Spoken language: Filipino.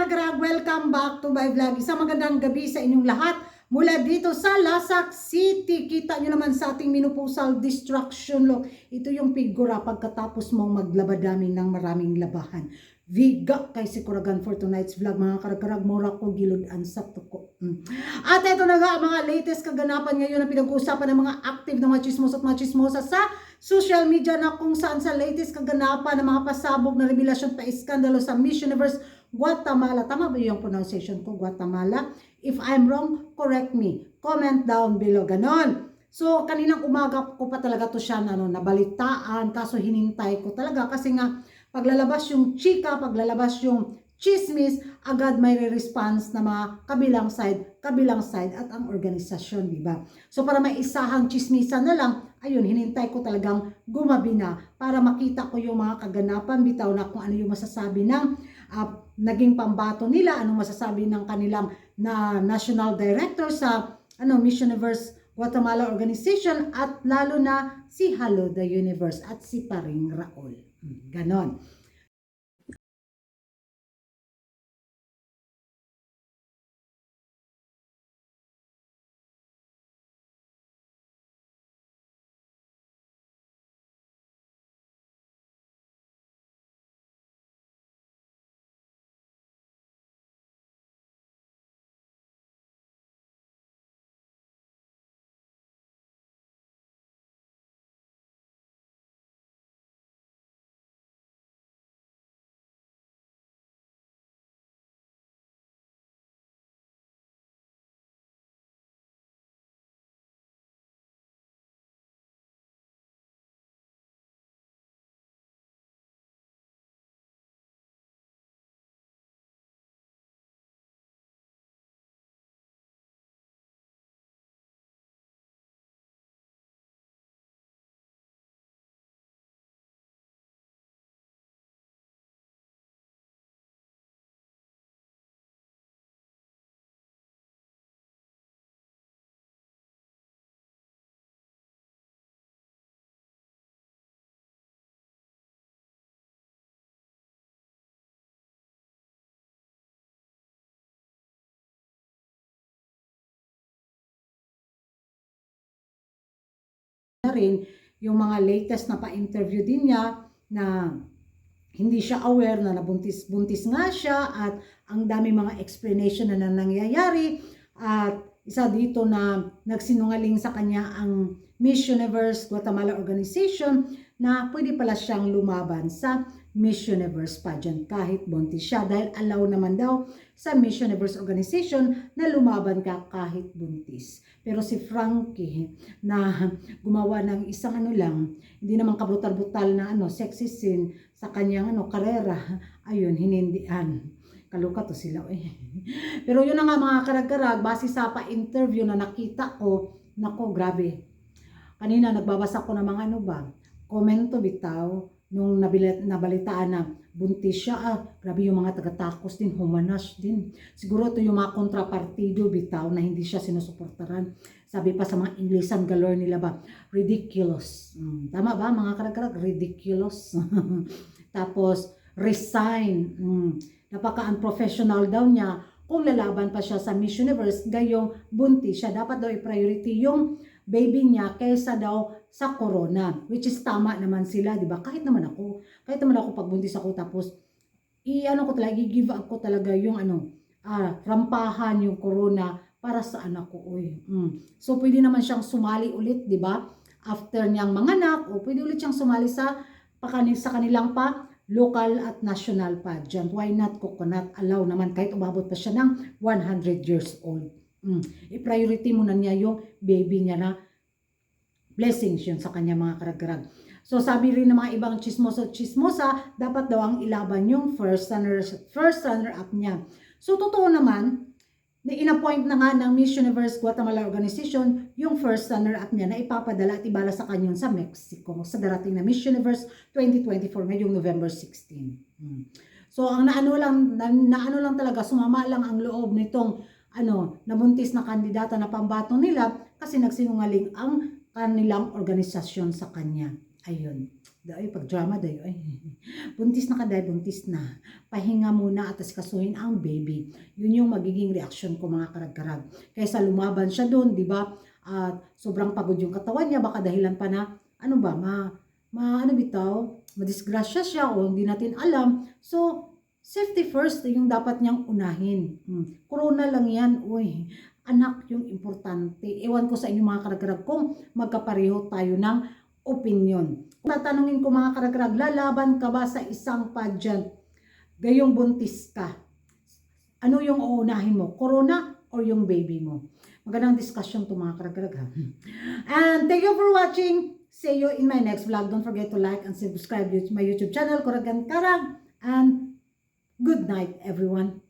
karag-karag, welcome back to my vlog. Isang magandang gabi sa inyong lahat mula dito sa Lasak City. Kita nyo naman sa ating menopausal destruction look. Ito yung figura pagkatapos mong maglabadami ng maraming labahan. Viga kay si Kuragan for tonight's vlog, mga karag-karag, mura ko giludan sa tuko. At ito na nga mga latest kaganapan ngayon na pinag-uusapan ng mga active na mga chismos at mga chismosa sa social media, na kung saan sa latest kaganapan ng mga pasabog na revelasyon pa iskandalo sa Miss Universe Guatemala. Tama ba yung pronunciation ko? Guatemala? If I'm wrong, correct me. Comment down below. Ganon. So, kaninang umaga ko pa talaga to siya nabalitaan. Kaso hinintay ko talaga kasi nga paglalabas yung chika, paglalabas yung chismis, agad may response na mga kabilang side at ang organisasyon, di ba? So para may isahang chismisan na lang, ayun, hinintay ko talagang gumabi na para makita ko yung mga kaganapan bitaw na kung ano yung masasabi ng naging pambato nila, anong masasabi ng kanilang national director sa Miss Universe Guatemala Organization, at lalo na si Hello the Universe at si Paring Raul. Ganon. Na rin yung mga latest na pa-interview din niya na hindi siya aware na nabuntis nga siya, at ang dami mga explanation na nangyayari, at isa dito na nagsinungaling sa kanya ang Miss Universe Guatemala Organization na pwede pala siyang lumaban sa Miss Universe pageant kahit buntis siya, dahil allow naman daw sa Miss Universe Organization na lumaban ka kahit buntis. Pero si Frankie na gumawa ng isang hindi naman kabrutal-brutal na sexy scene sa kanyang karera, ayun, hinindihan. Kaluka to sila Pero yun na nga mga karag-karag, base sa pa-interview na nakita ko, nako grabe. Kanina nagbabasa ko ng mga komento bitaw nung nabalitaan na buntis siya. Grabe yung mga taga-takos din, humanas din. Siguro ito yung mga kontrapartido bitaw na hindi siya sinusuportaran. Sabi pa sa mga Inglesan galore nila ba, ridiculous. Tama ba mga karag-karag? Ridiculous. Tapos, resign. Napaka-unprofessional daw niya kung lalaban pa siya sa Miss Universe, gayong buntis siya. Dapat daw i-priority yung baby niya kaysa daw sa corona, which is tama naman sila, di ba? Kahit naman ako pag buntis ako, tapos i-give up ko talaga yung rampahan yung corona para sa anak ko. So pwede naman siyang sumali ulit, di ba? After niyang manganak, o pwede ulit siyang sumali sa kanilang local at national pageant. Why not coconut? Allow naman kahit umabot pa siya ng 100 years old. I-priority muna niya yung baby niya, na blessings yun sa kanya mga karag-karag. So sabi rin ng mga ibang chismosa, dapat daw ang ilaban yung first runner-up niya. So totoo naman, na in-appoint na nga ng Miss Universe Guatemala Organization yung first runner-up niya na ipapadala at ibala sa kanya sa Mexico sa darating na Miss Universe 2024 ngayong November 16. So ang naano lang talaga, sumama lang ang loob nitong nabuntis na kandidata na pambato nila kasi nagsinungaling ang kanilang organisasyon sa kanya. Ayun. Ay, pag drama dayo, ay, buntis na ka dahil, buntis na. Pahinga muna at asikasuhin ang baby. Yun yung magiging reaksyon ko mga karag-karag. Kaysa lumaban siya doon, di ba? At sobrang pagod yung katawan niya, baka dahilan pa na, ano ba, ano bitaw, madisgrasya siya o hindi natin alam. So, safety first yung dapat niyang unahin. Corona lang yan, uy. Anak yung importante. Ewan ko sa inyo mga karag-karag kung magkapareho tayo ng opinion. Kung tatanungin ko mga karag-karag, lalaban ka ba sa isang pageant? Gayong buntis ka. Ano yung uunahin mo? Corona or yung baby mo? Magandang discussion to mga karag-karag ha. And thank you for watching. See you in my next vlog. Don't forget to like and subscribe to my YouTube channel, Kuragan Karag. And good night everyone.